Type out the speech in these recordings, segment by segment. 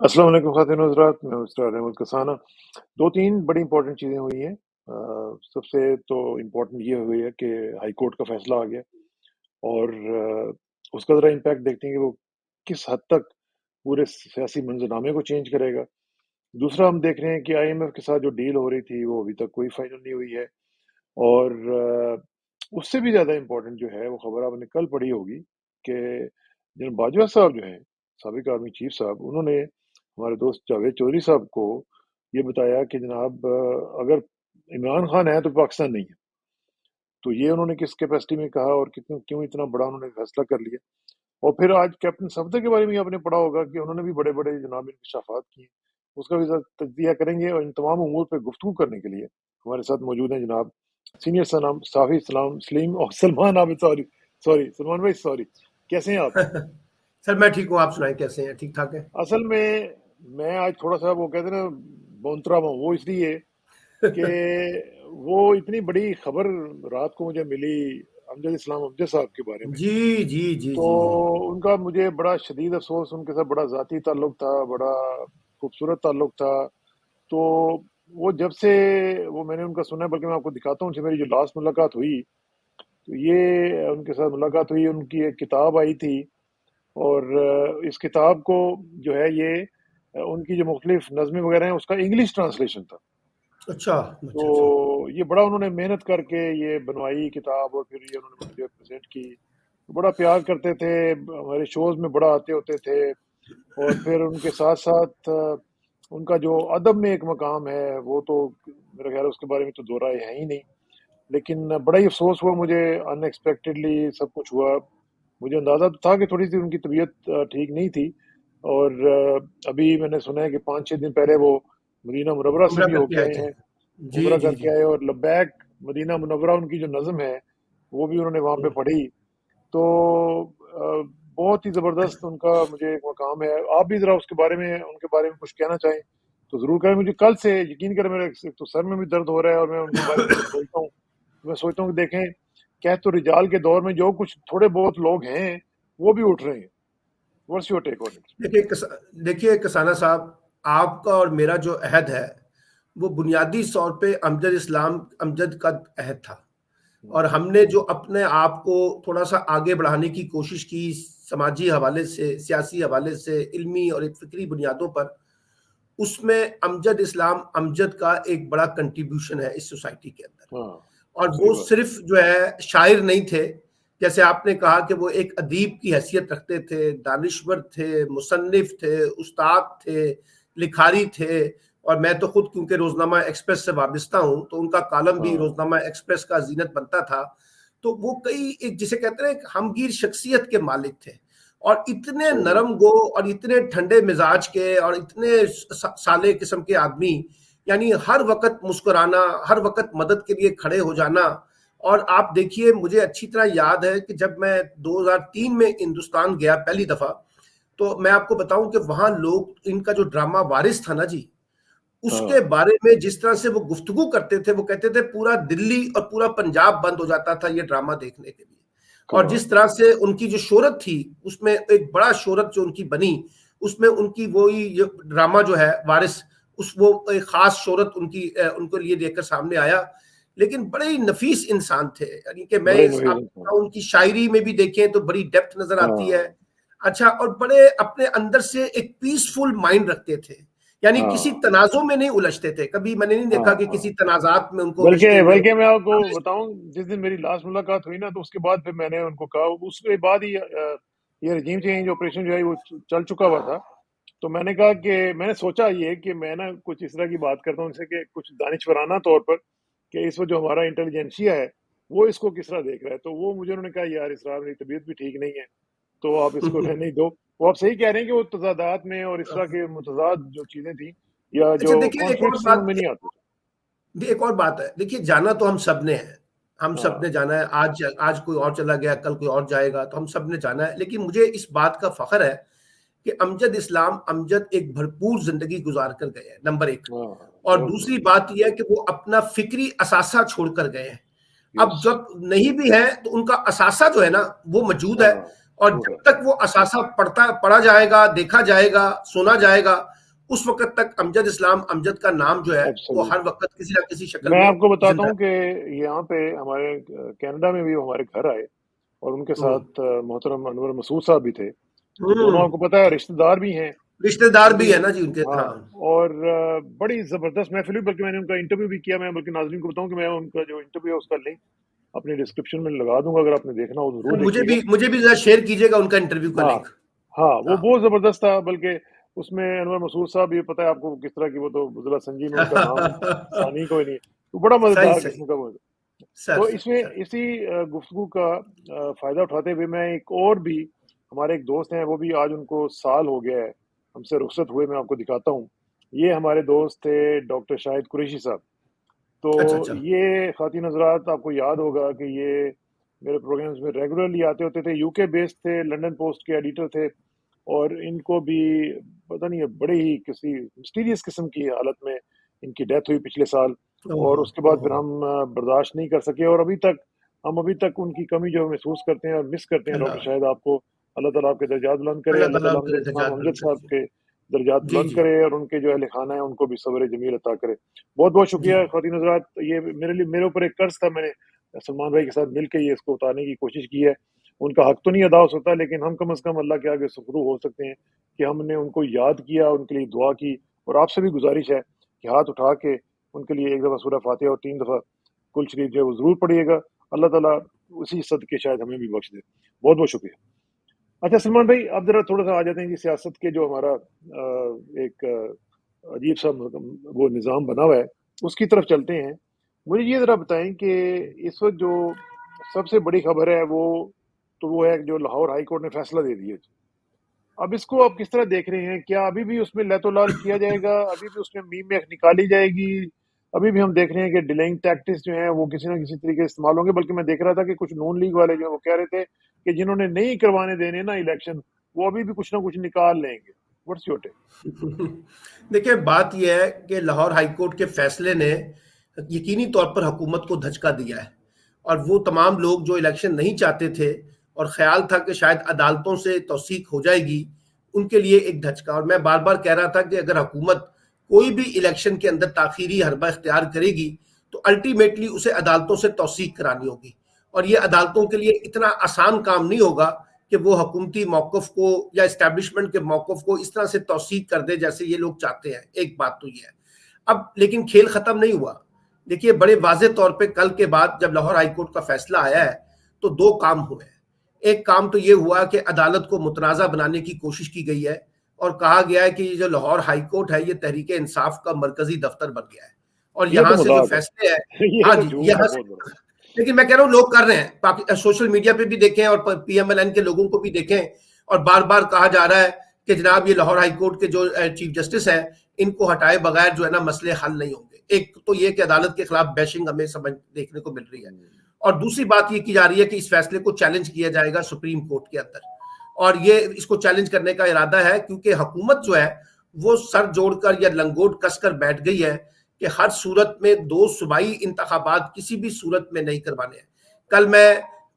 अस्सलाम वालेकुम ख़ातिन हज़रात, मैं मिस्टर अहमद कसाना। 2-3 बड़ी इम्पोर्टेंट चीज़ें हुई हैं। सबसे तो इम्पोर्टेंट ये हुई है कि हाई कोर्ट का फ़ैसला आ गया और उसका ज़रा इम्पैक्ट देखते हैं कि वो किस हद तक पूरे सियासी मंज़रनामे को चेंज करेगा। दूसरा हम देख रहे हैं कि आईएमएफ के साथ जो डील हो रही थी, वो अभी तक कोई फ़ाइनल नहीं हुई है और उससे भी ज़्यादा इम्पोर्टेंट जो है, वो ख़बर आपने कल पढ़ी होगी कि जनरल बाजवा साहब जो हैं, साबिक़ आर्मी चीफ़ साहब, उन्होंने हमारे दोस्त जावेद चौधरी साहब को ये बताया कि जनाब अगर इमरान खान है तो पाकिस्तान नहीं है। तो ये उन्होंने किस कैपेसिटी में कहा और कितने क्यों इतना बड़ा उन्होंने फैसला कर लिया। और फिर आज कैप्टन सफदर के बारे में आपने पढ़ा होगा कि उन्होंने भी बड़े-बड़े जनाब इंकशाफात किए। उसका भी ज़रा तज्ज़िया करेंगे और इन तमाम उमूर पे गुफ्तगू करने के लिए हमारे साथ मौजूद हैं जनाब सीनियर सलाम साफ़ी सलाम सलीम और सलमान आबिद सॉरी सॉरी सलमान भाई सॉरी। कैसे हैं आप? सर मैं ठीक हूँ, आप सुनाएं कैसे हैं? ठीक ठाक है। असल में मैं आज थोड़ा-सा वो कहते हैं ना बौंतरा हुआ हूँ, वो इसलिए कि वो इतनी बड़ी खबर रात को मुझे मिली अमजद इस्लाम अमजद साहब के बारे में। जी जी जी तो जी जी। उनका मुझे बड़ा शदीद अफ़सोस, उनके साथ बड़ा ज़ाती ताल्लुक था, बड़ा खूबसूरत ताल्लुक था। तो वो जब से वो मैंने उनका सुना है, बल्कि मैं आपको दिखाता हूँ, उनसे मेरी जो लास्ट मुलाकात हुई, तो ये उनके साथ मुलाकात हुई, उनकी एक किताब आई थी और इस किताब को जो है ये उनकी जो मुख्तलिफ नज़्में वगैरह हैं, उसका इंग्लिश ट्रांसलेशन था। अच्छा तो अच्छा अच्छा। ये बड़ा उन्होंने मेहनत करके ये बनवाई किताब और फिर ये उन्होंने मुझे प्रेज़ेंट की। बड़ा प्यार करते थे, हमारे शोज़ में बड़ा आते होते थे और फिर उनके साथ-साथ उनका जो अदब में एक मकाम है, वो तो मेरा ख़्याल है उसके बारे में तो दो राय है ही नहीं। लेकिन बड़ा ही अफ़सोस हुआ मुझे, अनएक्सपेक्टेडली सब कुछ हुआ। मुझे अंदाज़ा तो था कि थोड़ी-सी उनकी तबीयत ठीक नहीं थी और अभी मैंने सुना है कि 5-6 दिन पहले वो मदीना मुनव्वरा से उम्र भी करके होके आए आए थे। हैं, जी उम्रा जी करके जी। आए और लब्बैक मदीना मुनव्वरा उनकी जो नज़्म है, वो भी उन्होंने वहाँ पे हम्म। पढ़ी। तो बहुत ही ज़बरदस्त उनका मुझे एक मकाम है। आप भी ज़रा उसके बारे में उनके बारे में कुछ कहना चाहें, तो ज़रूर करें। मुझे कल से यकीन करें मेरे एक तो सर में भी दर्द हो रहा है और मैं उनके बारे में जब सोचता हूँ, तो मैं सोचता हूँ कि देखें, कहत रिजाल के दौर में जो कुछ थोड़े बहुत लोग हैं, वो भी उठ रहे हैं। What's your take on it? देखिए कसाना साहब, आपका और मेरा जो अहद है वो बुनियादी तौर पे अमजद इस्लाम अमजद का अहद था। और हुँ, हमने जो अपने आप को थोड़ा सा आगे बढ़ाने की कोशिश की, समाजी हवाले से, सियासी हवाले से, इल्मी और एक फिक्री बुनियादों पर, उसमें अमजद इस्लाम अमजद का एक बड़ा कंट्रीब्यूशन है इस सोसाइटी के अंदर। हाँ, और सही वो बात है। सिर्फ जो है शायर नहीं थे, जैसे आपने कहा कि वो एक अदीब की हैसियत रखते थे, दानिश्वर थे, मुसन्निफ थे, उस्ताद थे, लिखारी थे। और मैं तो खुद क्योंकि रोजनामा एक्सप्रेस से वाबस्ता हूँ, तो उनका कॉलम भी हाँ, रोजनामा एक्सप्रेस का जीनत बनता था। तो वो कई एक जिसे कहते हैं एक हमगीर शख्सियत के मालिक थे और इतने सही बात नरम है। गो और इतने ठंडे मिजाज के और इतने साले किस्म के आदमी, यानी हर वक्त मुस्कुराना, हर वक्त मदद के लिए खड़े हो जाना। और आप देखिए, मुझे अच्छी तरह याद है कि जब मैं 2003 में हिंदुस्तान गया पहली दफा, तो मैं आपको बताऊं कि वहां लोग, इनका जो ड्रामा वारिस था ना जी, उसके हाँ, बारे में जिस तरह से वो गुफ्तगू करते थे, वो कहते थे पूरा दिल्ली और पूरा पंजाब बंद हो जाता था ये ड्रामा देखने के लिए। और कमाल जिस है। तरह से उनकी जो शोहरत थी, उसमें एक बड़ा शोहरत जो उनकी बनी, उसमें उनकी वही ड्रामा जो है वारिस, उस वो एक खास शोहरत उनकी उनको लिए लेकर सामने आया। लेकिन बड़े ही नफीस इंसान थे, यानी कि मैं बड़े इस नवेज इंसान आप उनकी शायरी में भी देखें तो बड़ी डेप्थ नजर आती है। हाँ, अच्छा, और बड़े अपने अंदर से एक पीसफुल माइंड रखते थे, यानी किसी हाँ, तनाज़ों में नहीं उलझते थे। कभी मैंने नहीं हाँ, देखा कि हाँ। किसी तनाज़ात में उनको बल्कि रिश्ते में बल्कि मैं आपको बताऊँ, जिस दिन मेरी लास्ट मुलाकात हुई ना, तो उसके बाद फिर मैंने उनको कहा, उसके बाद ही ये रजीम चेंज ऑपरेशन जो है वो चल चुका हुआ था। तो मैंने कहा कि मैंने सोचा ये कि मैं ना कुछ इस तरह की बात करता हूँ उनसे कि कुछ दानिशवराना तौर पर कि इस वक्त जो हमारा इंटेलिजेंसिया है, वो इसको किस तरह देख रहा है। तो वो मुझे उन्होंने कहा, यार इसरार मेरी तबीयत भी ठीक नहीं है, तो आप इसको रहने ही दो। वो आप सही कह रहे हैं कि वो तज़ादात में और इस तरह के मुतज़ाद जो चीज़ें थी या अच्छा जो देखिए, कॉन्फ्लिक्ट्स थी उनमें नहीं आते थे। एक और बात है, देखिए जाना तो हम सब ने है, हम सब हाँ, ने जाना है। आज आज कोई और चला गया, कल कोई और जाएगा, तो हम सब ने जाना है। लेकिन मुझे इस बात का फख्र है कि अमजद इस्लाम अमजद एक भरपूर जिंदगी गुजार कर गए हैं, नंबर एक। हाँ, और बहुत दूसरी ज़बरदस्त। बात यह है कि वो अपना फिक्री असासा छोड़कर गए हैं। अब यस। जब नहीं भी है तो उनका असासा जो है ना वो मौजूद है। हाँ, और जब तक वो असासा पढ़ा जाएगा, देखा जाएगा, सुना जाएगा, उस वक्त तक अमजद इस्लाम अमजद का नाम जो है वो हर वक्त किसी ना किसी शक्ल में मैं आपको बताता हूँ कि यहाँ पे हमारे कनाडा में भी हमारे घर आए और उनके साथ मोहतरम अनवर मसूद साहब भी थे। दोनों आपको पता है रिश्तेदार भी हैं, रिश्तेदार भी है ना जी उनके। हाँ, और बड़ी जबरदस्त महफिल हुई, बल्कि मैंने उनका इंटरव्यू भी किया। मैं बल्कि नाज़रीन को बताऊं कि मैं उनका जो इंटरव्यू है उसका लिंक अपने डिस्क्रिप्शन में लगा दूंगा, अगर आपने देखना हो तो जरूर मुझे भी जरा शेयर कीजिएगा उनका इंटरव्यू का लिंक। हाँ, वो बहुत जबरदस्त था। बल्कि उसमें अनवर मसूद साहब, ये पता है आपको किस तरह की, वो तो ज़रा संजीव में उनका नाम सानी कोई नहीं, तो बड़ा मजेदार किस्म का वो। तो इसमें इसी गुफ्तगू का फायदा उठाते हुए मैं एक और भी, हमारे एक दोस्त हैं, वो भी आज उनको साल हो गया है हमसे रुखसत हुए, मैं आपको दिखाता हूँ। ये हमारे दोस्त थे डॉक्टर शाहिद कुरैशी साहब। तो ये खातिन हजरात, आपको याद होगा कि ये मेरे प्रोग्राम्स में रेगुलरली आते होते थे, यूके बेस्ड थे, लंदन पोस्ट के एडिटर थे, और इनको भी पता नहीं है बड़े ही किसी मिस्टीरियस किस्म की हालत में इनकी डेथ हुई पिछले साल, और उसके बाद फिर हम बर्दाश्त नहीं कर सके, और हम अभी तक उनकी कमी जो महसूस करते हैं और मिस करते हैं। डॉक्टर शाहिद आपको अल्लाह ताला आपके दर्जात बुलंद करे, अल्लाह ताला अमजद साहब के दर्जात बुलंद करे, और उनके जो अहल खाना है उनको भी सब्र जमील अता करे। बहुत बहुत शुक्रिया ख़वातीन हज़रात। ये मेरे ऊपर एक कर्ज था, मैंने सलमान भाई के साथ मिलकर ये इसको उतारने की कोशिश की है। उनका हक तो नहीं अदा हो सकता, लेकिन हम कम से कम अल्लाह के आगे शुक्र हो सकते हैं कि हमने उनको याद किया, उनके लिए दुआ की, और आपसे भी गुजारिश है कि हाथ उठा के उनके लिए एक दफ़ा सूरह फातिहा और 3 दफ़ा कुल शरीफ जो है वो ज़रूर पढ़िएगा। अल्लाह ताला उसी सदके शायद हमें भी बख्श दे। बहुत बहुत शुक्रिया। अच्छा सलमान भाई, आप जरा थोड़ा सा आ जाते हैं कि सियासत के जो हमारा एक अजीब सा वो निज़ाम बना हुआ है, उसकी तरफ चलते हैं। मुझे ये ज़रा बताएं कि इस वक्त जो सबसे बड़ी खबर है वो है जो लाहौर हाई कोर्ट ने फैसला दे दिया। अब इसको आप किस तरह देख रहे हैं? क्या अभी भी उसमें लैतोलाल किया जाएगा? अभी भी उसमें मीम में निकाली जाएगी? अभी भी हम देख रहे हैं कि डिलेइंग टैक्टिक्स जो हैं वो किसी ना किसी तरीके से इस्तेमाल होंगे। बल्कि मैं देख रहा था कि कुछ नून लीग वाले जो वो कह रहे थे कि जिन्होंने नहीं करवाने देने ना इलेक्शन, वो अभी भी कुछ ना कुछ निकाल लेंगे। What's your take? देखिए, बात यह है कि लाहौर हाईकोर्ट के फैसले ने यकीनी तौर पर हुकूमत को धचका दिया है, और वो तमाम लोग जो इलेक्शन नहीं चाहते थे और ख्याल था कि शायद अदालतों से तौसीक हो जाएगी, उनके लिए एक धचका। और मैं बार बार कह रहा था कि अगर हुकूमत कोई भी इलेक्शन के अंदर ताखीरी हरबा इख्तियार करेगी तो अल्टीमेटली उसे अदालतों से तौसीक करानी होगी, और ये अदालतों के लिए इतना आसान काम नहीं होगा कि वो हुकूमती मौक़िफ़ को या इस्टेब्लिशमेंट के मौक़िफ़ को इस तरह से तौसीक कर दे जैसे ये लोग चाहते हैं। एक बात तो ये है। अब लेकिन खेल ख़त्म नहीं हुआ। देखिए, बड़े वाज़े तौर पे कल के बाद जब लाहौर हाईकोर्ट का फैसला आया है तो 2 काम हुए हैं। एक काम तो ये हुआ कि अदालत को मुतनाज़ा बनाने की कोशिश की गई है और कहा गया है कि जो लाहौर हाईकोर्ट है ये तहरीक इंसाफ का मरकजी दफ्तर बन गया है, और यहाँ से जो फैसले है, हाँ जी, यहाँ से। लेकिन मैं कह रहा हूँ लोग कर रहे हैं, सोशल मीडिया पे भी देखें और PMLN के लोगों को भी देखें, और बार बार कहा जा रहा है कि जनाब ये लाहौर हाईकोर्ट के जो चीफ जस्टिस है इनको हटाए बगैर जो है ना मसले हल नहीं होंगे। एक तो ये कि अदालत के खिलाफ बैशिंग हमें समझ देखने को मिल रही है, और दूसरी बात ये की जा रही है कि इस फैसले को चैलेंज किया जाएगा सुप्रीम कोर्ट के अंदर, और ये इसको चैलेंज करने का इरादा है क्योंकि हुकूमत जो है वो सर जोड़कर या लंगोट कसकर बैठ गई है कि हर सूरत में 2 सूबाई इंतखाबात किसी भी सूरत में नहीं करवाने हैं।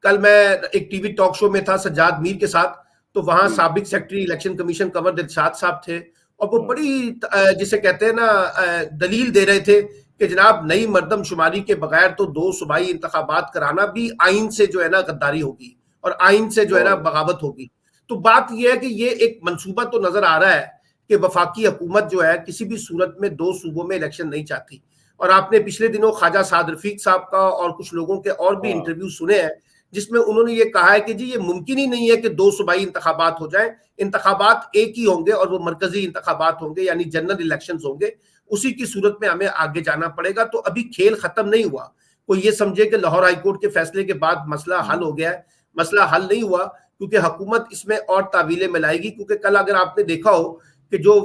कल मैं एक टीवी टॉक शो में था सज्जाद मीर के साथ, तो वहां साबिक secretary election commission Kanwar Dilshad साहब थे, और वो बड़ी जिसे कहते हैं ना दलील दे रहे थे कि जनाब नई मर्दमशुमारी के बगैर तो 2 सूबाई इंतखाबात कराना भी आइन से जो है ना गद्दारी होगी और आइन से जो है ना बगावत होगी। तो बात यह है कि ये एक मंसूबा तो नजर आ रहा है कि वफाकी हुकूमत जो है किसी भी सूरत में 2 सूबों में इलेक्शन नहीं चाहती। और आपने पिछले दिनों ख्वाजा साद रफीक साहब का और कुछ लोगों के और भी इंटरव्यू सुने हैं जिसमें उन्होंने ये कहा है कि जी ये मुमकिन ही नहीं है कि 2 सूबाई इंतखाबात हो जाए, इंतखाबात एक ही होंगे और वो मरकजी इंतखाबात होंगे, यानी जनरल इलेक्शंस होंगे। उसी की सूरत में हमें आगे जाना पड़ेगा। तो अभी खेल खत्म नहीं हुआ। कोई ये समझे कि लाहौर हाईकोर्ट के फैसले के बाद मसला हल हो गया है, मसला हल नहीं हुआ, क्योंकि हुकूमत इसमें और तावीलें मिलाएगी। क्योंकि कल अगर आपने देखा हो कि जो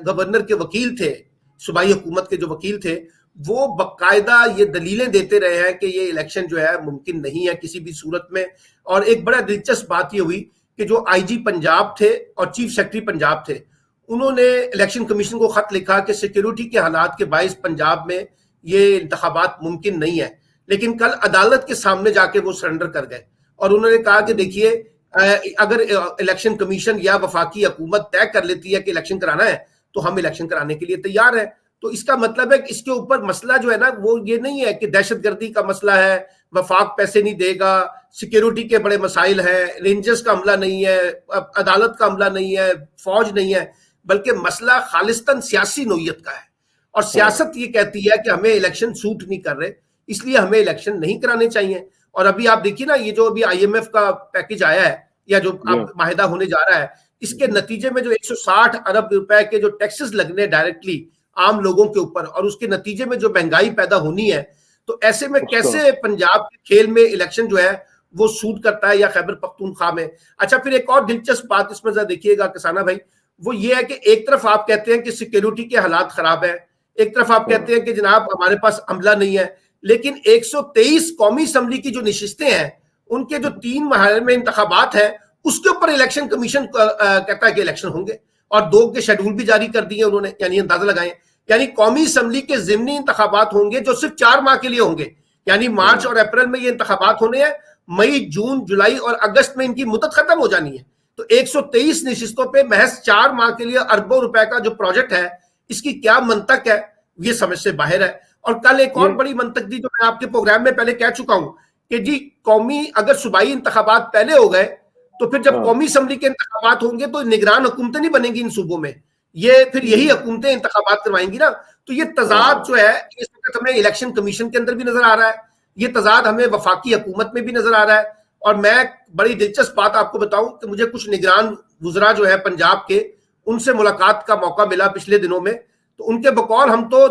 गवर्नर के वकील थे, सूबाई हुकूमत के जो वकील थे, वो बकायदा ये दलीलें देते रहे हैं कि ये इलेक्शन जो है मुमकिन नहीं है किसी भी सूरत में। और एक बड़ा दिलचस्प बात ये हुई कि जो IG पंजाब थे और चीफ सेक्रेटरी पंजाब थे, उन्होंने इलेक्शन कमीशन को खत लिखा कि सिक्योरिटी के हालात के बायस पंजाब में ये इंतखाबात मुमकिन नहीं है। लेकिन कल अदालत के सामने जाके वो सरेंडर कर गए और उन्होंने कहा कि देखिए अगर इलेक्शन कमीशन या वफाकी हुकूमत तय कर लेती है कि इलेक्शन कराना है तो हम इलेक्शन कराने के लिए तैयार है। तो इसका मतलब है कि इसके ऊपर मसला जो है ना वो ये नहीं है कि दहशतगर्दी का मसला है, वफाक पैसे नहीं देगा, सिक्योरिटी के बड़े मसाइल हैं, रेंजर्स का हमला नहीं है, अदालत का हमला नहीं है, फौज नहीं है, बल्कि मसला खालिस्तन सियासी नोयत का है। और सियासत ये कहती है कि हमें इलेक्शन सूट नहीं कर रहे, इसलिए हमें इलेक्शन नहीं कराने चाहिए। और अभी आप देखिए ना, ये जो अभी आईएमएफ का पैकेज आया है या जो अब माहिदा होने जा रहा है, इसके नतीजे में जो 160 अरब रुपए के जो टैक्सेस लगने डायरेक्टली आम लोगों के ऊपर, और उसके नतीजे में जो महंगाई पैदा होनी है, तो ऐसे में कैसे पंजाब के खेल में इलेक्शन जो है वो सूट करता है या खैबर पख्तूनख्वा में। अच्छा, फिर एक और दिलचस्प बात इसमें जरा देखिएगा किसाना भाई, वो ये है कि एक तरफ आप कहते हैं कि सिक्योरिटी के हालात खराब है, एक तरफ आप कहते हैं कि जनाब हमारे पास अमला नहीं है, लेकिन 123 कौमी असम्बली की जो नशिस्तें हैं उनके जो 3 माह में इंतखाबात है उसके ऊपर इलेक्शन कमीशन कहता है कि इलेक्शन होंगे, और 2 के शेड्यूल भी जारी कर दिए उन्होंने, यानी अंदाजा लगाएं, यानी कौमी असम्बली के जिमनी इंतखाबात होंगे जो सिर्फ 4 माह के लिए होंगे, यानी मार्च और अप्रैल में ये इंतखाबात होने हैं, मई, जून, जुलाई और अगस्त में इनकी मुद्दत खत्म हो जानी है। तो 123 नशिस्तों पे महज 4 माह के लिए अरबों रुपए का जो प्रोजेक्ट है, इसकी क्या मंतक है, ये समझ से बाहर है। और कल एक और बड़ी मंतक दी जो मैं आपके प्रोग्राम में पहले कह चुका हूं कि जी कौमी अगर सूबाई इंतखाबात पहले हो गए तो फिर जब कौमी असम्बली के इंतखाबात होंगे तो निगरान हुकूमतें नहीं बनेंगी इन सूबों में, ये फिर यही हुकूमतें इंतखाबात करवाएंगी ना। तो ये तजाद जो है इस वक्त हमें इलेक्शन कमीशन के अंदर भी नजर आ रहा है, ये तजाद हमें वफाकी हुकूमत में भी नजर आ रहा है। और मैं बड़ी दिलचस्प बात आपको बताऊं कि मुझे कुछ निगरान वुजरा जो है पंजाब के, उनसे मुलाकात का मौका मिला पिछले दिनों में, तो उनके बकौल हम तो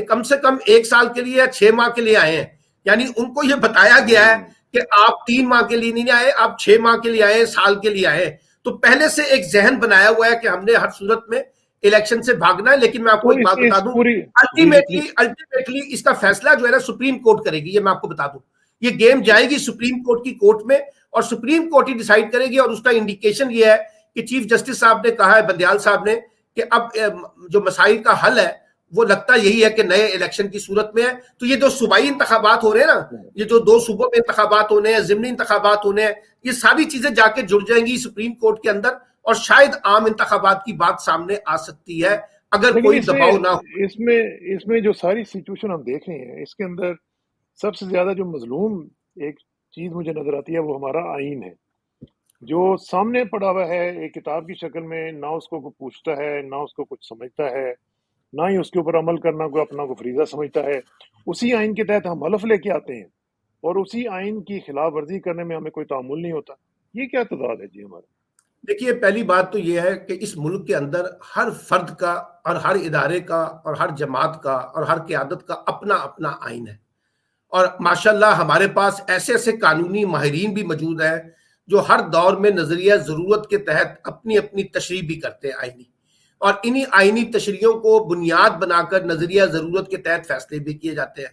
कम से कम 1 साल के लिए या 6 माह के लिए आए हैं, यानी उनको ये बताया गया है कि आप 3 माह के लिए नहीं आए, आप 6 माह के लिए आए, साल के लिए आए। तो पहले से एक जहन बनाया हुआ है कि हमने हर सूरत में इलेक्शन से भागना है। लेकिन मैं आपको एक बात बता दूं, अल्टीमेटली इसका फैसला जो है ना सुप्रीम कोर्ट करेगी, ये मैं आपको बता दूं, ये गेम जाएगी सुप्रीम कोर्ट की कोर्ट में और सुप्रीम कोर्ट ही डिसाइड करेगी। और उसका इंडिकेशन ये है कि चीफ जस्टिस साहब ने कहा है, बंदयाल साहब ने, कि अब जो मसाइल का हल है वो लगता यही है कि नए इलेक्शन की सूरत में है। तो ये जो सूबाई इंतखाबात हो रहे हैं ना, ये जो 2 सूबों में इंतखाबात होने हैं, जिमनी इंतखाबात होने हैं, ये सारी चीजें जाके जुड़ जाएंगी सुप्रीम कोर्ट के अंदर और शायद आम इंतखाबात की बात सामने आ सकती है अगर कोई दबाव ना हो। इसमें जो सारी सिचुएशन हम देख रहे हैं, इसके अंदर सबसे ज्यादा जो मजलूम एक चीज मुझे नजर आती है वो हमारा आईन है, जो सामने पड़ा हुआ है एक किताब की शक्ल में, ना उसको कोई पूछता है, ना उसको कुछ समझता है, ना ही उसके ऊपर अमल करना कोई अपना को फरीजा समझता है। उसी आइन के तहत हम हलफ लेके आते हैं और उसी आइन की खिलाफ वर्जी करने में हमें कोई तामुल नहीं होता। ये क्या तजाद है जी हमारा? देखिए, पहली बात तो ये है कि इस मुल्क के अंदर हर फर्द का और हर इदारे का और हर जमात का और हर क़यादत का अपना अपना आइन है। और माशाल्लाह हमारे पास ऐसे ऐसे कानूनी माहिरीन भी मौजूद हैं जो हर दौर में नजरिया जरूरत के तहत अपनी अपनी तशरीह भी करते हैं आईनी, और इन्हीं आईनी तशरीहों को बुनियाद बनाकर नजरिया जरूरत के तहत फैसले भी किए जाते हैं।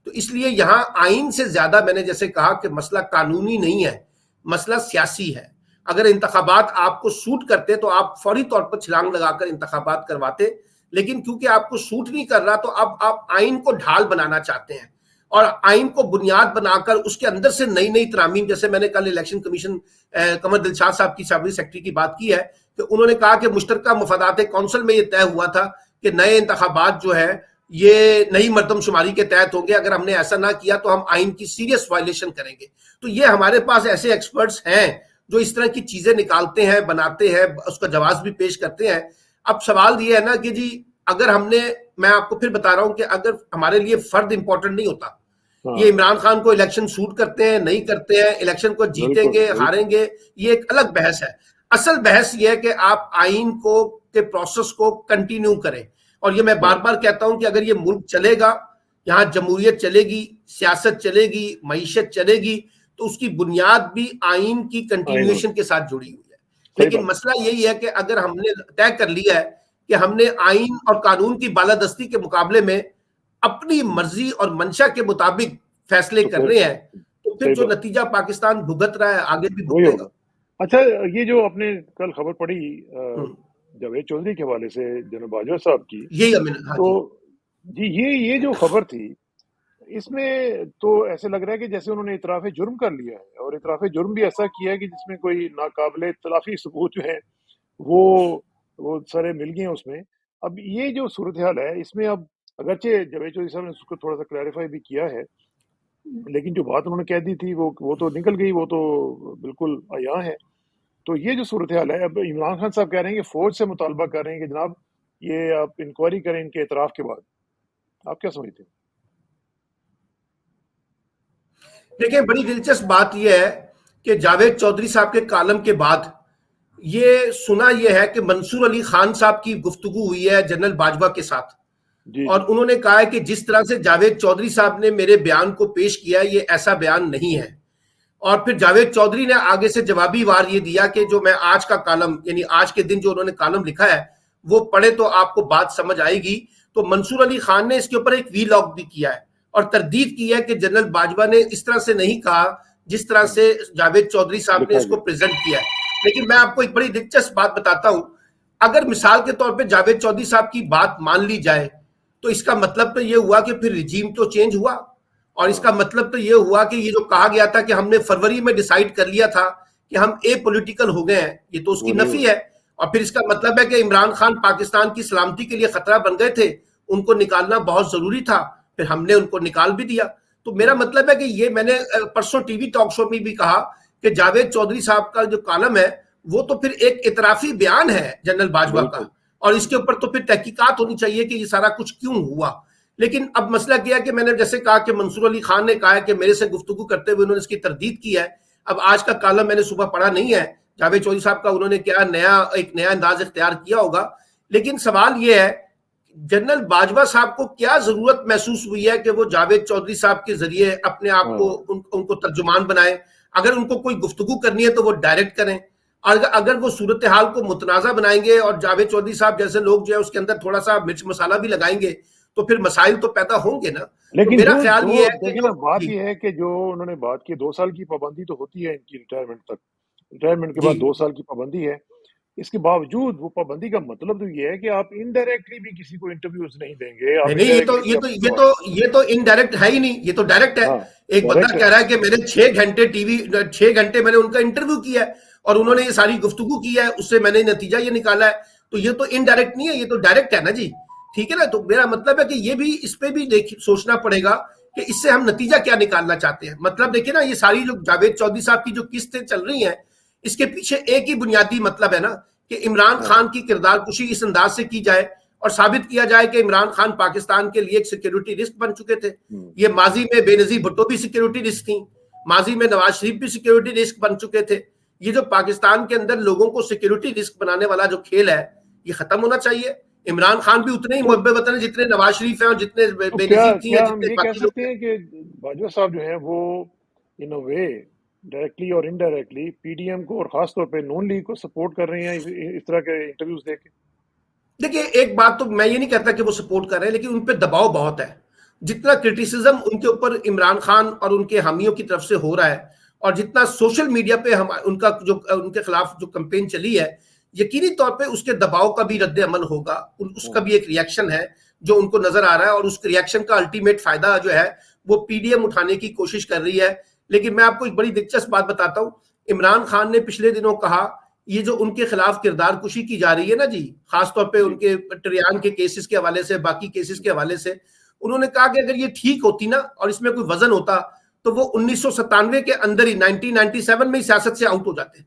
तो इसलिए यहाँ आइन से ज्यादा मैंने जैसे कहा कि मसला कानूनी नहीं है, मसला सियासी है। अगर इंतखाबात आपको सूट करते तो आप फौरी तौर पर छलांग लगाकर इंतखाबात करवाते, लेकिन क्योंकि आपको सूट नहीं कर रहा तो अब आप आइन को ढाल बनाना चाहते हैं और आइन को बुनियाद बनाकर उसके अंदर से नई नई तरामीम, जैसे मैंने कल इलेक्शन कमीशन कमर दिलशाद साहब की साबिक सेक्रेटरी की बात की है कि उन्होंने कहा कि मुश्तरका मफादात कौंसिल में यह तय हुआ था कि नए इंतखाबात जो है ये नई मर्दमशुमारी के तहत होंगे, अगर हमने ऐसा ना किया तो हम आइन की सीरियस वायलेशन करेंगे। तो ये हमारे पास ऐसे एक्सपर्ट्स हैं जो इस तरह की चीजें निकालते हैं, बनाते हैं, उसका जवाब भी पेश करते हैं। अब सवाल ये है ना कि जी अगर हमने, मैं आपको फिर बता रहा हूं कि अगर हमारे लिए फर्द इंपॉर्टेंट नहीं होता, ये इमरान खान को इलेक्शन सूट करते हैं नहीं करते हैं, इलेक्शन को जीतेंगे हारेंगे, ये एक अलग बहस है। असल बहस ये है कि आप आइन को के प्रोसेस को कंटिन्यू करें। और ये मैं बार बार कहता हूं कि अगर ये मुल्क चलेगा, यहाँ जमहूरियत चलेगी, सियासत चलेगी, मईशत चलेगी, तो उसकी बुनियाद भी आइन की कंटिन्यूएशन के साथ जुड़ी हुई है। लेकिन मसला यही है कि अगर हमने तय कर लिया है कि हमने आइन और कानून की बालादस्ती के मुकाबले में अपनी मर्जी और मंशा के मुताबिक फैसले कर रहे हैं, तो फिर जो नतीजा पाकिस्तान भुगत रहा है आगे भी भुगतेगा। अच्छा, ये जो आपने कल खबर पढ़ी जावेद चौधरी के हवाले से, जनरल बाजवा साहब की, यही तो जी ये जो खबर थी, इसमें तो ऐसे लग रहा है कि जैसे उन्होंने इतराफ़ जुर्म कर लिया है, और इतराफ़ जुर्म भी ऐसा किया है कि जिसमें कोई नाकाबिले तलाफ़ी सबूत जो हैं वो सारे मिल गए हैं उसमें। अब ये जो सूरत-हाल है, इसमें अब अगरचे जावेद चौधरी साहब ने उसको थोड़ा-सा क्लैरिफ़ाई भी किया है, लेकिन जो बात उन्होंने कह दी थी वो तो निकल गई, वो तो बिल्कुल अयां है। तो ये जो सूरत-हाल है, अब इमरान खान साहब कह रहे हैं कि फ़ौज से मुतालबा कर रहे हैं कि जनाब ये आप इंक्वायरी करें इनके इतराफ़ के बाद। आप क्या समझते हैं? देखिए, बड़ी दिलचस्प बात यह है कि जावेद चौधरी साहब के कालम के बाद ये सुना यह है कि मंसूर अली खान साहब की गुफ्तगू हुई है जनरल बाजवा के साथ, जी, और जी। उन्होंने कहा है कि जिस तरह से जावेद चौधरी साहब ने मेरे बयान को पेश किया ये ऐसा बयान नहीं है। और फिर जावेद चौधरी ने आगे से जवाबी वार ये दिया कि जो मैं आज का कालम, यानी आज के दिन जो उन्होंने कालम लिखा है वो पढ़े तो आपको बात समझ आएगी। तो मंसूर अली खान ने इसके ऊपर एक वीलॉग भी किया है और तरदीद की है कि जनरल बाजवा ने इस तरह से नहीं कहा जिस तरह से जावेद चौधरी साहब ने लिखा इसको गया। प्रेजेंट किया है। लेकिन मैं आपको एक बड़ी दिलचस्प बात बताता हूं, अगर मिसाल के तौर पे जावेद चौधरी साहब की बात मान ली जाए तो इसका मतलब तो ये हुआ कि फिर रिजीम तो चेंज हुआ, और इसका हाँ, मतलब तो ये हुआ कि ये जो कहा गया था कि हमने फरवरी में डिसाइड कर लिया था कि हम ए पॉलिटिकल हो गए हैं, ये तो उसकी वो नहीं नफी हुआ। है। और फिर इसका मतलब है कि इमरान खान पाकिस्तान की सलामती के लिए खतरा बन गए थे, उनको निकालना बहुत जरूरी था, फिर हमने उनको निकाल भी दिया। तो मेरा हाँ, मतलब है कि ये मैंने परसों टीवी टॉक शो में भी कहा कि जावेद चौधरी साहब का जो कॉलम है वो तो फिर एक इतराफी बयान है जनरल बाजवा का, बिल्कुल। और इसके ऊपर तो फिर तहकीकात होनी चाहिए कि ये सारा कुछ क्यों हुआ। लेकिन अब मसला क्या है कि मैंने जैसे कहा कि मंसूर अली खान ने कहा है कि मेरे से गुफ्तगू करते हुए उन्होंने इसकी तरदीद की है। अब आज का कालम मैंने सुबह पढ़ा नहीं है जावेद चौधरी साहब का, उन्होंने क्या एक नया अंदाज इख्तियार किया होगा। लेकिन सवाल यह है जनरल बाजवा साहब को क्या जरूरत महसूस हुई है कि वो जावेद चौधरी साहब के जरिए अपने आप को हाँ, उनको तर्जुमान बनाए। अगर उनको कोई गुफ्तगू करनी है तो वो डायरेक्ट करें, और अगर वो सूरत हाल को मुतनाज़ा बनाएंगे और जावेद चौधरी साहब जैसे लोग जो है उसके अंदर थोड़ा सा मिर्च मसाला भी लगाएंगे तो फिर मसाइल तो पैदा होंगे ना। तो लेकिन मेरा जो ख्याल जो ये है कि देखिए जो ना, बात जी ये है कि जो उन्होंने बात की 2 साल की पाबंदी तो होती है इनकी रिटायरमेंट तक। रिटायरमेंट के जी बाद 2 साल की पाबंदी है। इसके बावजूद वो पाबंदी का मतलब तो ये है कि आप इनडायरेक्टली भी किसी को इंटरव्यूज़ नहीं देंगे, नहीं आप नहीं, इनडायरेक्टली भी अपनी सवाल। ये तो इनडायरेक्ट है ही नहीं, ये तो डायरेक्ट है। हाँ, एक बंदा डायरेक्ट है। कह रहा है कि मैंने 6 घंटे टीवी 6 घंटे मैंने उनका इंटरव्यू किया है और उन्होंने हाँ, ये सारी गुफ्तगू की है, उससे मैंने नतीजा ये निकाला है। तो ये तो इनडायरेक्ट नहीं है, ये तो डायरेक्ट है ना जी। ठीक है ना, तो मेरा मतलब है कि ये भी इस पे भी सोचना पड़ेगा कि इससे हम नतीजा क्या निकालना चाहते हैं। मतलब देखिए ना, ये सारी जो जावेद चौधरी साहब की जो किस्तें चल रही हैं इसके पीछे एक ही बुनियादी मतलब है ना कि इमरान हाँ। खान की किरदार कुशी इस अंदाज से की जाए और साबित किया जाए कि इमरान खान पाकिस्तान के लिए एक सिक्योरिटी रिस्क बन चुके थे। हुँ, ये माजी में बेनजीर भुट्टो भी सिक्योरिटी रिस्क थी, माजी में नवाज शरीफ भी सिक्योरिटी रिस्क बन चुके थे। ये जो पाकिस्तान के अंदर लोगों को सिक्योरिटी रिस्क बनाने वाला जो खेल है ये खत्म होना चाहिए। इमरान खान भी उतने ही तो मुहब्ब वतन है जितने नवाज शरीफ है और जितने तो क्या बेनजीर थी हैं क्या हम जितने ये कह बाकी लोग सकते हैं। हैं कि बाजवा साहब जो हैं वो इन अ वे डायरेक्टली और इनडायरेक्टली पीडीएम को और ख़ास तौर पे नून लीग को सपोर्ट कर रहे हैं इस तरह के इंटरव्यूज़ देके? देखिए, एक बात तो मैं ये नहीं कहता कि वो सपोर्ट कर रहे हैं, लेकिन उन पे दबाव बहुत है। जितना क्रिटिसिज्म उनके ऊपर इमरान खान और उनके हामियों की तरफ से हो रहा है और जितना सोशल मीडिया पे हम उनका जो उनके खिलाफ जो कैंपेन चली है, यकीनी तौर पे उसके दबाव का भी रद्द अमल होगा, उसका हाँ, भी एक रिएक्शन है जो उनको नजर आ रहा है, और उस रिएक्शन का अल्टीमेट फायदा जो है वो पीडीएम उठाने की कोशिश कर रही है। लेकिन मैं आपको एक बड़ी दिलचस्प बात बताता हूँ, इमरान खान ने पिछले दिनों कहा ये जो उनके खिलाफ किरदार कुशी की जा रही है ना जी, खासतौर पे जी। उनके ट्रियान के केसेस के हवाले से, बाकी केसेस के हवाले से, उन्होंने कहा कि अगर ये ठीक होती ना और इसमें कोई वजन होता तो वो 1997 के अंदर ही 1997 में ही सियासत से आउट हो जाते।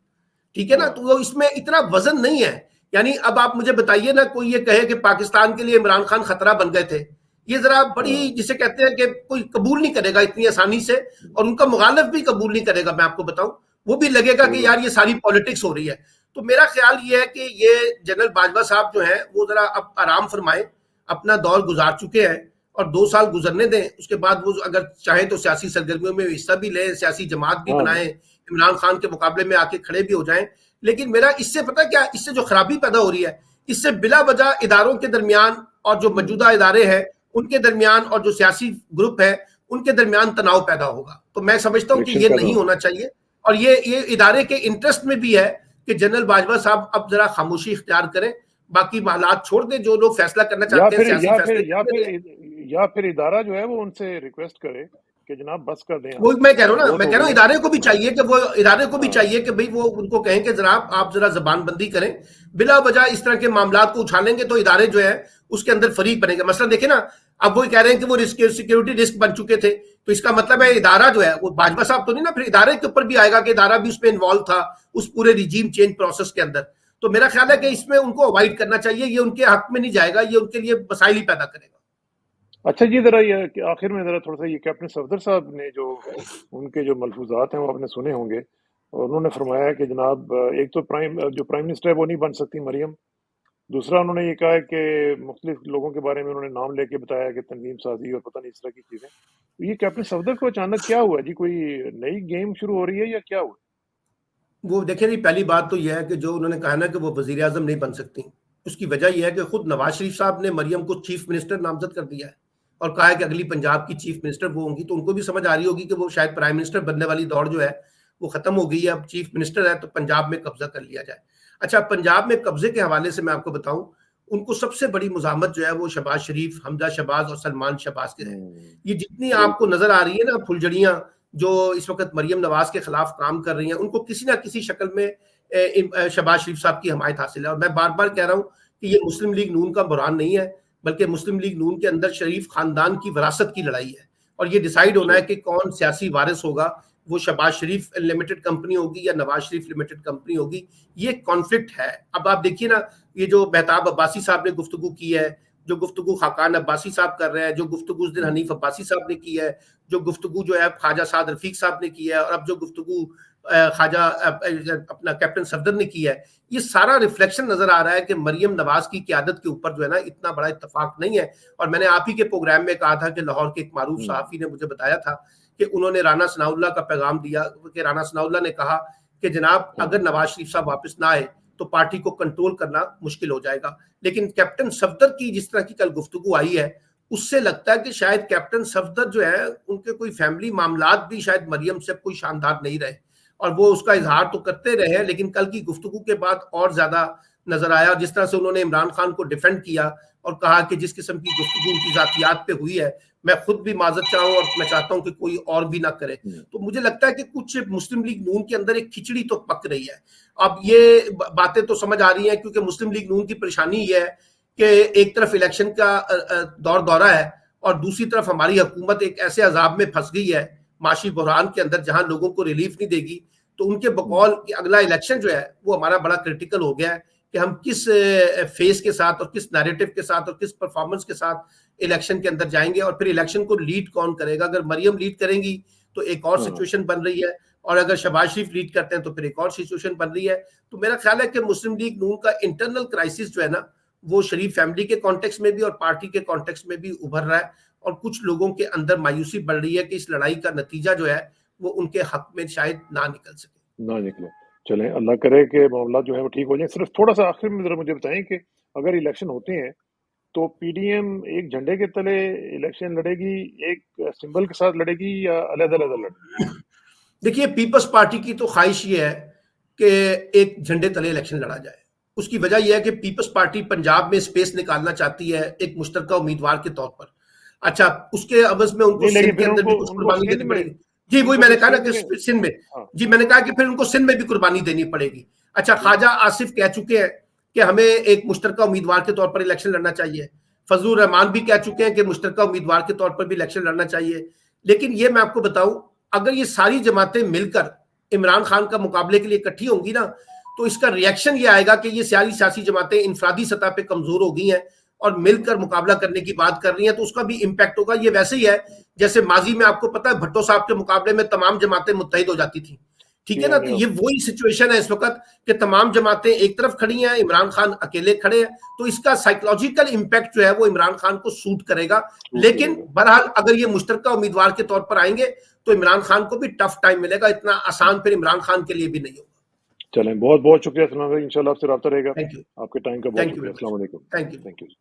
ठीक है ना, हाँ, तो वो इसमें इतना वजन नहीं है। यानी अब आप मुझे बताइए ना, कोई ये कहे कि पाकिस्तान के लिए इमरान खान खतरा बन गए थे, ये जरा बड़ी हाँ, जिसे कहते हैं कि कोई कबूल नहीं करेगा इतनी आसानी से, और उनका मुखालिफ भी कबूल नहीं करेगा। मैं आपको बताऊं, वो भी लगेगा सही कि बात। यार ये सारी पॉलिटिक्स हो रही है। तो मेरा ख्याल ये है कि ये जनरल बाजवा साहब जो है वो जरा अब आराम फरमाए, अपना दौर गुजार चुके हैं और 2 साल गुजरने दें, उसके बाद वो अगर चाहे तो सियासी सरगर्मियों में हिस्सा भी लें, सियासी जमात भी हाँ, बनाएं, इमरान खान के मुकाबले में आके खड़े भी हो जाएं। लेकिन मेरा इससे पता क्या, इससे जो खराबी पैदा हो रही है, इससे बिला वजह इदारों के दरमियान और जो हुँ, मौजूदा इदारे हैं उनके दरमियान और जो सियासी ग्रुप है उनके दरमियान तनाव पैदा होगा। तो मैं समझता हूं कि फ्रिक्शन ये पैदा नहीं होगा। होना चाहिए, और ये इदारे के इंटरेस्ट में भी है कि जनरल बाजवा साहब अब जरा खामोशी इख्तियार करें, बाकी हालात छोड़ दें, जो लोग फैसला करना या चाहते हैं फिर सियासी या फिर फैसले या करने फिर दें। या फिर इदारा जो है वो उनसे रिक्वेस्ट करे कि जनाब बस कर दें। वो मैं कह रहा हूँ ना, मैं कह रहा हूँ इदारे को भी चाहिए कि वो इदारे को भी चाहिए कि भाई वो उनको कहें कि जनाब आप जरा जबानबंदी करें, बिला वजह इस तरह के मामला को उछालेंगे तो इदारे जो है उसके अंदर फरीक बनेंगे। मसला देखे ना, अब वो कह रहे हैं कि वो सिक्योरिटी रिस्क बन चुके थे, तो इसका मतलब है इदारा जो है वो बाजवा साहब तो नहीं ना, फिर इदारे के ऊपर भी आएगा कि इदारा भी उसमें इन्वॉल्व था उस पूरे रिजीम चेंज प्रोसेस के अंदर। तो मेरा ख्याल है कि इसमें उनको अवॉइड करना चाहिए, ये उनके हक में नहीं जाएगा, ये उनके लिए मसाइल ही पैदा करेगा। अच्छा जी, जरा ये आखिर में जरा थोड़ा सा ये कैप्टन सफदर साहब ने जो उनके जो मलफूजात हैं वो आपने सुने होंगे, और उन्होंने फरमाया कि जनाब एक तो प्राइम मिनिस्टर है वो नहीं बन सकती मरियम, दूसरा उन्होंने ये कहा है कि मुख्तलिफ लोगों के बारे में उन्होंने नाम लेके बताया कि तंजीम साजी और पता नहीं इस तरह की चीजें। तो ये कैप्टन सफदर को अचानक क्या हुआ जी, कोई नई गेम शुरू हो रही है या क्या हुआ? वो देखिए जी, पहली बात तो यह है कि जो उन्होंने कहा ना कि वो वजीर आजम नहीं बन सकती, उसकी वजह यह है कि खुद नवाज शरीफ साहब ने मरियम को चीफ मिनिस्टर नामजद कर दिया है और कहा है कि अगली पंजाब की चीफ मिनिस्टर वो होंगी। तो उनको भी समझ आ रही होगी कि वो शायद प्राइम मिनिस्टर बनने वाली दौड़ जो है वो खत्म हो गई है, अब चीफ मिनिस्टर है तो पंजाब में कब्जा कर लिया जाए। अच्छा, पंजाब में कब्जे के हवाले से मैं आपको बताऊं, उनको सबसे बड़ी मुजामत जो है वो शहबाज शरीफ, हमजा शहबाज और सलमान शहबाज के हैं। ये जितनी आपको नजर आ रही है ना फुलझड़ियां जो इस वक्त मरियम नवाज के खिलाफ काम कर रही हैं, उनको किसी ना किसी शक्ल में शहबाज शरीफ साहब की हमायत हासिल है। और मैं बार बार कह रहा हूं कि ये मुस्लिम लीग नून का बुरान नहीं है, बल्कि मुस्लिम लीग नून के अंदर शरीफ खानदान की विरासत की लड़ाई है। और ये डिसाइड होना है कि कौन सियासी वारिस होगा, वो शहबाज शरीफ लिमिटेड कंपनी होगी या नवाज शरीफ लिमिटेड कंपनी होगी। ये कॉन्फ्लिक्ट है। अब आप देखिए ना, ये जो मेहताब अब्बासी साहब ने गुफ्तगू की है, जो गुफ्तगू खाकान अब्बासी साहब कर रहे हैं, जो गुफ्तगू उस दिन हनीफ अब्बासी साहब ने की है, जो गुफ्तगू जो है ख्वाजा साद रफीक साहब ने की है, और अब जो गुफ्तगू ख्वाजा अपना कैप्टन सफदर ने की है, ये सारा रिफ्लेक्शन नजर आ रहा है कि मरियम नवाज की क़यादत के ऊपर जो है ना इतना बड़ा इत्तेफाक नहीं है। और मैंने आप ही के प्रोग्राम में कहा था कि लाहौर के एक मारूफ सहाफी ने मुझे बताया था कि उन्होंने राना सनाउल्लाह का पैगाम दिया कि राना सनाउल्लाह ने कहा कि जनाब अगर नवाज शरीफ साहब वापस ना आए तो पार्टी को कंट्रोल करना मुश्किल हो जाएगा। लेकिन कैप्टन सफदर की जिस तरह की कल गुफ्तगू आई है, उससे लगता है कि शायद कैप्टन सफदर जो है उनके कोई फैमिली मामलात भी शायद मरियम से कोई शानदार नहीं रहे, और वो उसका इजहार तो करते रहे, लेकिन कल की गुफ्तगू के बाद और ज्यादा नजर आया। जिस तरह से उन्होंने इमरान खान को डिफेंड किया और कहा कि जिस किस्म की गुफ्तगू उनकी जातियात पे हुई है, मैं खुद भी माजरत चाहूं और मैं चाहता हूं कि कोई और भी ना करे। तो मुझे लगता है कि कुछ मुस्लिम लीग नून के अंदर एक खिचड़ी तो पक रही है। अब ये बातें तो समझ आ रही हैं क्योंकि मुस्लिम लीग नून की परेशानी ये है कि एक तरफ इलेक्शन का दौरा है और दूसरी तरफ हमारी हुकूमत एक ऐसे अजाब में फंस गई है माशी बहरान के अंदर जहां लोगों को रिलीफ नहीं देगी। तो उनके बकौल कि अगला इलेक्शन जो है वो हमारा बड़ा क्रिटिकल हो गया है कि हम किस फेस के साथ और किस नैरेटिव के साथ और किस परफॉर्मेंस के साथ इलेक्शन के अंदर जाएंगे, और फिर इलेक्शन को लीड कौन करेगा। अगर मरियम लीड करेंगी तो एक और सिचुएशन बन रही है, और अगर शहबाज शरीफ लीड करते हैं तो फिर एक और सिचुएशन बन रही है। तो मेरा ख्याल है कि मुस्लिम लीग नून का इंटरनल क्राइसिस जो है ना वो शरीफ फैमिली के कॉन्टेक्स्ट में भी और पार्टी के कॉन्टेक्स्ट में भी उभर रहा है, और कुछ लोगों के अंदर मायूसी बढ़ रही है कि इस लड़ाई का नतीजा जो है वो उनके हक में शायद ना निकल सके, ना निकले। चलें, अल्लाह करे कि मामला जो है वो ठीक हो जाए। सिर्फ थोड़ा सा आखिर में जरा मुझे बताएं कि अगर इलेक्शन होते हैं तो पीडीएम एक झंडे के तले इलेक्शन लड़ेगी, एक सिंबल के साथ लड़ेगी, या अलग-अलग लड़ेगी? देखिए, पीपल्स पार्टी की तो ख्वाहिश ये है कि एक झंडे तले इलेक्शन लड़ा जाए। उसकी वजह यह है कि पीपल्स पार्टी पंजाब में स्पेस निकालना चाहती है एक मुश्तरका उम्मीदवार के तौर पर। अच्छा, उसके अवज में उनको सिंध के अंदर भी कुछ कुर्बानी देनी पड़ेगी। जी, वही मैंने कहा ना कि सिंध में, जी मैंने कहा कि फिर उनको सिंध में भी कुर्बानी देनी पड़ेगी। अच्छा, ख्वाजा आसिफ कह चुके हैं कि हमें एक मुश्तरका उम्मीदवार के तौर पर इलेक्शन लड़ना चाहिए। फजलुर रहमान भी कह चुके हैं कि मुश्तरका उम्मीदवार के तौर पर भी इलेक्शन लड़ना चाहिए। लेकिन ये मैं आपको बताऊं, अगर ये सारी जमातें मिलकर इमरान खान का मुकाबले के लिए इकट्ठी होंगी ना, तो इसका रिएक्शन ये आएगा कि ये सारी सियासी जमातें इनफरादी सतह पे कमजोर हो गई हैं और मिलकर मुकाबला करने की बात कर रही हैं, तो उसका भी इम्पैक्ट होगा। ये वैसे ही है जैसे माजी में आपको पता है भट्टो साहब के मुकाबले में तमाम जमातें मुत्तहिद हो जाती थी, ठीक है ना। तो ये वही सिचुएशन है इस वक्त कि तमाम जमातें एक तरफ खड़ी हैं, इमरान खान अकेले खड़े हैं। तो इसका साइकोलॉजिकल इम्पैक्ट जो है वो इमरान खान को सूट करेगा। लेकिन बहरहाल अगर ये मुश्तरका उम्मीदवार के तौर पर आएंगे तो इमरान खान को भी टफ टाइम मिलेगा, इतना आसान फिर इमरान खान के लिए भी नहीं होगा। चलें, बहुत बहुत शुक्रिया सलमान भाई, इंशाल्लाह आपसे रब्ता रहेगा। थैंक यू, आपके टाइम का बहुत शुक्रिया। अस्सलाम वालेकुम। Thank you.